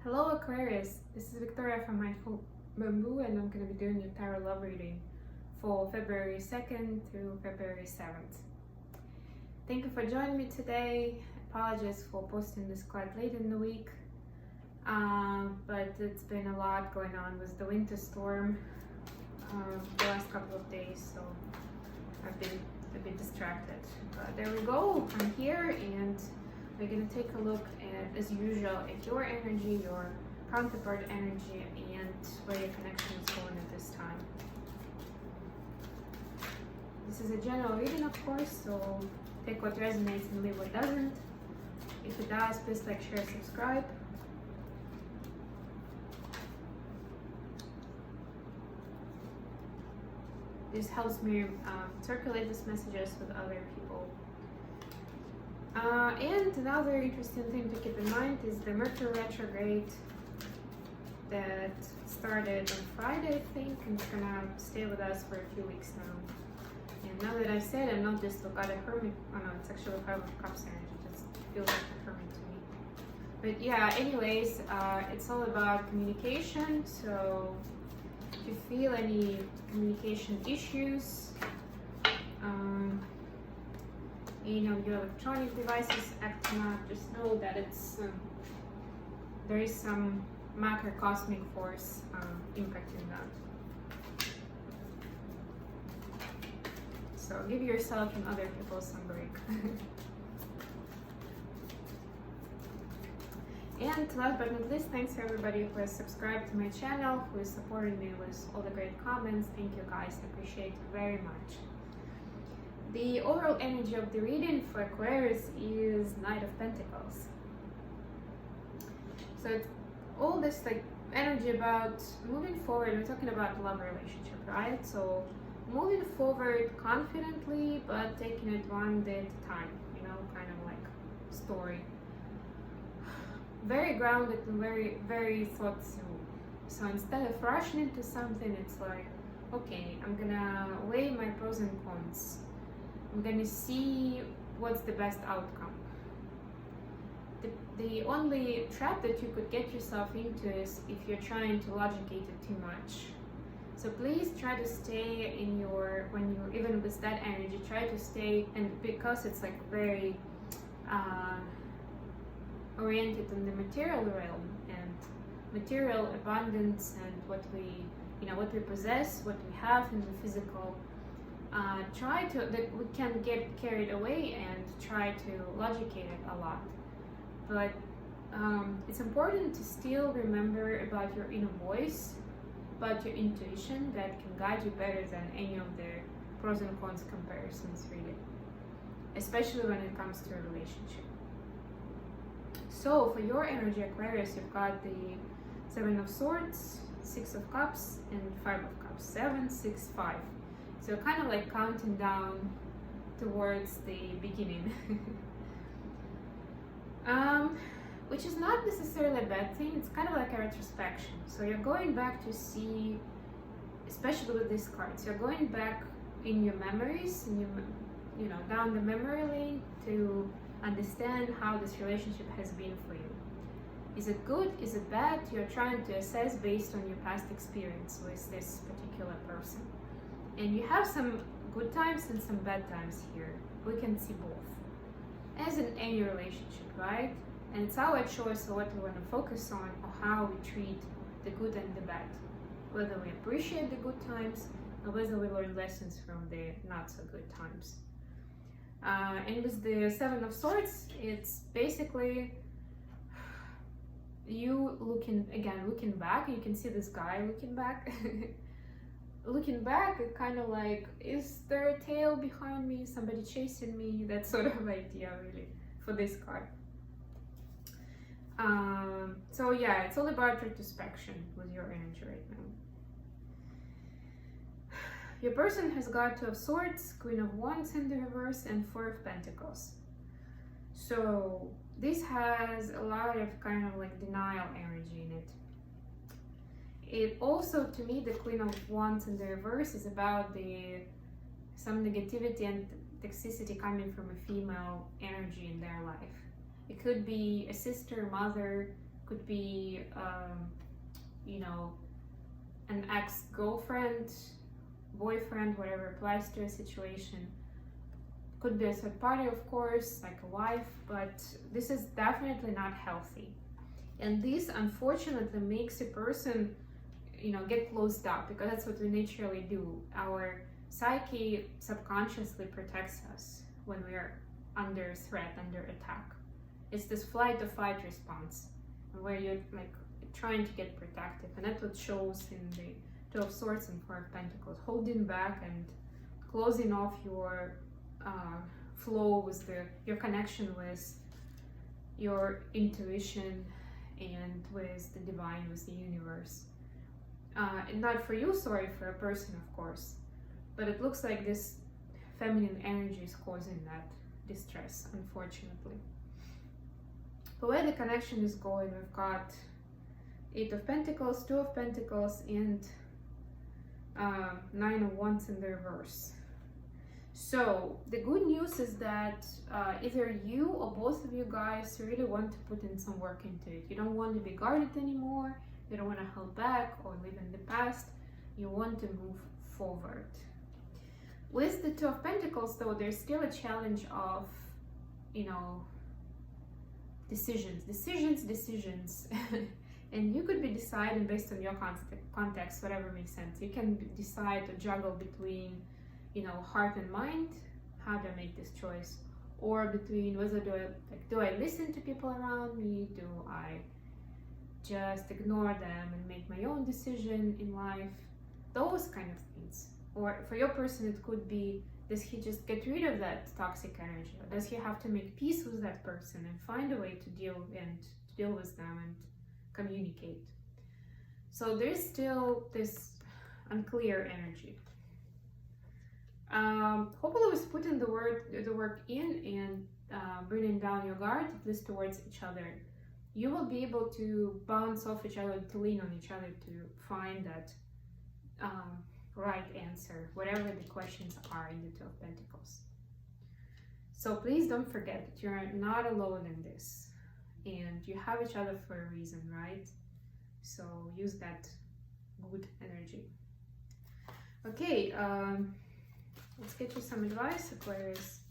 Hello Aquarius, this is Victoria from Mindful Bamboo and I'm going to be doing your tarot love reading for February 2nd through February 7th. Thank you for joining me today. Apologies for posting this quite late in the week, but it's been a lot going on with the winter storm the last couple of days, so I've been a bit distracted. But there we go, I'm here and we're going to take a look at, as usual, at your energy, your counterpart energy, and where your connection is going at this time. This is a general reading, of course, so take what resonates and leave what doesn't. If it does, please like, share, subscribe. This helps me circulate these messages with other people. And another interesting thing to keep in mind is the Mercury retrograde that started on Friday, I think, and it's gonna stay with us for a few weeks now. And now that I've said, I'm not just got a hermit. Oh no, it's actually 5 of Cups energy. It just feels like a hermit to me. But yeah, anyways, it's all about communication. So if you feel any communication issues, your electronic devices acting up, just know that it's there is some macrocosmic force impacting that. So give yourself and other people some break. And last but not least, thanks to everybody who has subscribed to my channel, who is supporting me with all the great comments. Thank you guys, I appreciate it very much. The overall energy of the reading for Aquarius is Knight of Pentacles. So it's all this like energy about moving forward. We're talking about love relationship, right? So moving forward confidently, but taking it one day at a time, kind of like story. Very grounded and very, very thought through. So instead of rushing into something, it's like, okay, I'm gonna weigh my pros and cons. I'm gonna see what's the best outcome. The only trap that you could get yourself into is if you're trying to logicate it too much. So please try to stay in your, when you're even with that energy, try to stay, and because it's like very oriented in the material realm and material abundance and what we possess, what we have in the physical. We can get carried away and try to logicate it a lot, but it's important to still remember about your inner voice, about your intuition that can guide you better than any of the pros and cons comparisons, really, especially when it comes to a relationship. So for your energy, Aquarius, you've got the 7 of Swords, 6 of Cups, and 5 of Cups. 7, 6, 5. So kind of like counting down towards the beginning. Which is not necessarily a bad thing. It's kind of like a retrospection. So you're going back to see, especially with these cards, you're going back in your memories, and down the memory lane to understand how this relationship has been for you. Is it good? Is it bad? You're trying to assess based on your past experience with this particular person. And you have some good times and some bad times here. We can see both. As in any relationship, right? And it's our choice of what we want to focus on, or how we treat the good and the bad. Whether we appreciate the good times, or whether we learn lessons from the not so good times. And with the 7 of Swords, it's basically you looking back. You can see this guy looking back. Looking back, it kind of like, is there a tail behind me? Somebody chasing me? That sort of idea, really, for this card. So yeah, it's all about retrospection with your energy right now. Your person has got 2 of Swords, Queen of Wands in the reverse, and 4 of Pentacles. So this has a lot of kind of like denial energy in it. It also, to me, the Queen of Wands in the reverse is about some negativity and toxicity coming from a female energy in their life. It could be a sister, mother, could be, you know, an ex-girlfriend, boyfriend, whatever applies to a situation. Could be a third party, of course, like a wife, but this is definitely not healthy. And this unfortunately makes a person, you know, get closed up, because that's what we naturally do. Our psyche subconsciously protects us when we are under threat, under attack. It's this flight or fight response where you're like trying to get protective, and that's what shows in the Two of Swords and Four of Pentacles, holding back and closing off your flow with your connection with your intuition and with the divine, with the universe. And not for you, sorry, for a person, of course, but it looks like this feminine energy is causing that distress, unfortunately. But where the connection is going, we've got Eight of Pentacles, Two of Pentacles, and Nine of Wands in the reverse. So the good news is that either you or both of you guys really want to put in some work into it. You don't want to be guarded anymore. You don't want to hold back or live in the past. You want to move forward. With the Two of Pentacles, though, there's still a challenge of, you know, decisions. And you could be deciding based on your context, whatever makes sense. You can decide to juggle between, you know, heart and mind. How do I make this choice? Or between whether do I listen to people around me? Do I just ignore them and make my own decision in life? Those kind of things. Or for your person, it could be, does he just get rid of that toxic energy? Or does he have to make peace with that person and find a way to deal with them and communicate? So there's still this unclear energy. Hopefully with putting the work in and bringing down your guard, at least towards each other, you will be able to bounce off each other, to lean on each other to find that right answer, whatever the questions are in the Two of Pentacles. So please don't forget that you're not alone in this, and you have each other for a reason, right? So use that good energy. Okay, let's get you some advice, Aquarius.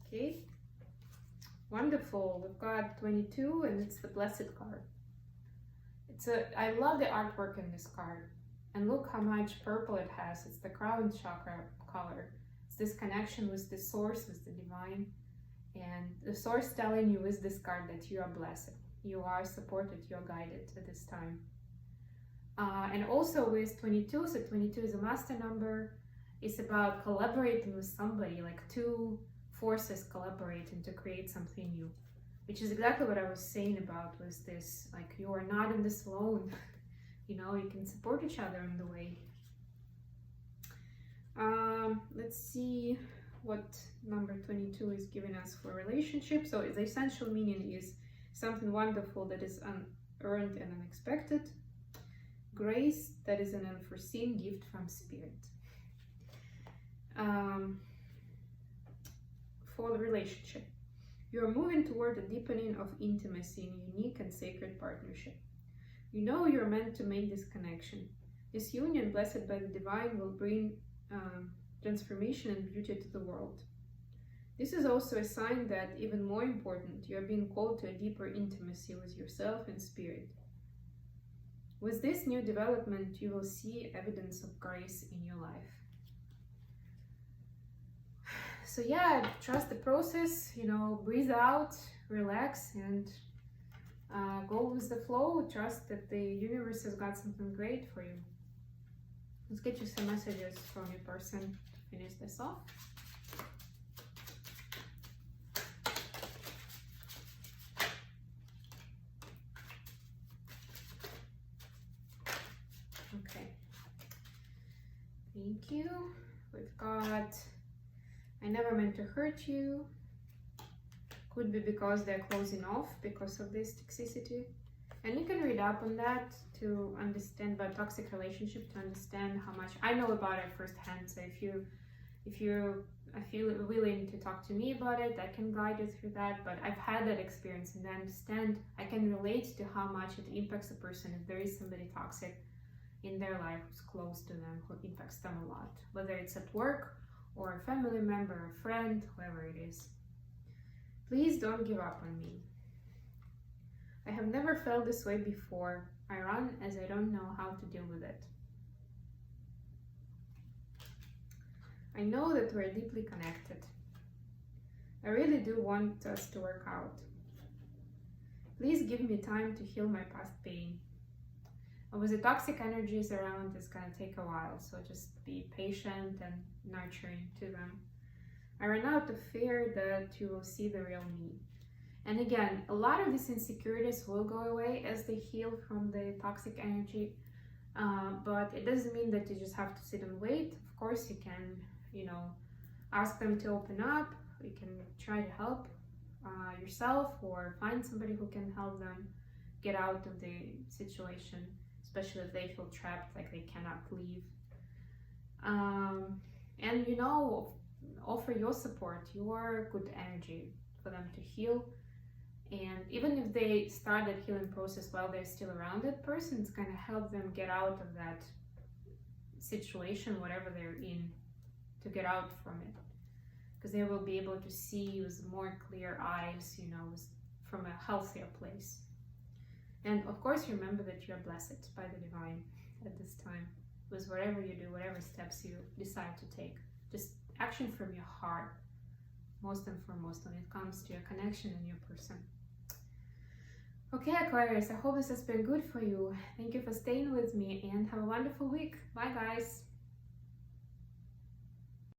Okay, wonderful. We've got 22, and it's the Blessed card. I love the artwork in this card, and look how much purple it has. It's the crown chakra color. It's this connection with the source, with the divine, and the source telling you with this card that you are blessed, you are supported, you are guided at this time. And also with 22, so 22 is a master number. It's about collaborating with somebody, like two forces collaborating to create something new, which is exactly what I was saying about with this, like, you are not in this alone. You know, you can support each other in the way. Let's see what number 22 is giving us for relationship. So the essential meaning is something wonderful that is unearned and unexpected. Grace that is an unforeseen gift from Spirit. For the relationship, you are moving toward a deepening of intimacy in a unique and sacred partnership. You know you're meant to make this connection. This union, blessed by the divine, will bring transformation and beauty to the world. This is also a sign that, even more important, you are being called to a deeper intimacy with yourself and Spirit. With this new development, you will see evidence of grace in your life. So yeah, trust the process, you know, breathe out, relax, and go with the flow. Trust that the universe has got something great for you. Let's get you some messages from your person to finish this off. Okay. Thank you. We've got, I never meant to hurt you. Could be because they're closing off because of this toxicity. And you can read up on that to understand about toxic relationship, to understand how much I know about it firsthand. So if you feel willing to talk to me about it, I can guide you through that. But I've had that experience and I understand, I can relate to how much it impacts a person if there is somebody toxic in their life who's close to them, who impacts them a lot, whether it's at work or a family member, a friend, whoever it is. Please don't give up on me. I have never felt this way before. I run as I don't know how to deal with it. I know that we're deeply connected. I really do want us to work out. Please give me time to heal my past pain. And with the toxic energies around, it's gonna take a while, so just be patient and nurturing to them. I run out of fear that you will see the real me. And again, a lot of these insecurities will go away as they heal from the toxic energy, but it doesn't mean that you just have to sit and wait. Of course, you can, ask them to open up. You can try to help yourself or find somebody who can help them get out of the situation, especially if they feel trapped, like they cannot leave. And offer your support, your good energy for them to heal. And even if they start that healing process while they're still around that person, it's going to help them get out of that situation, whatever they're in, to get out from it. Because they will be able to see with more clear eyes, from a healthier place. And of course, remember that you're blessed by the divine at this time, with whatever you do, whatever steps you decide to take. Just action from your heart, most and foremost, when it comes to your connection and your person. Okay, Aquarius, I hope this has been good for you. Thank you for staying with me and have a wonderful week. Bye, guys.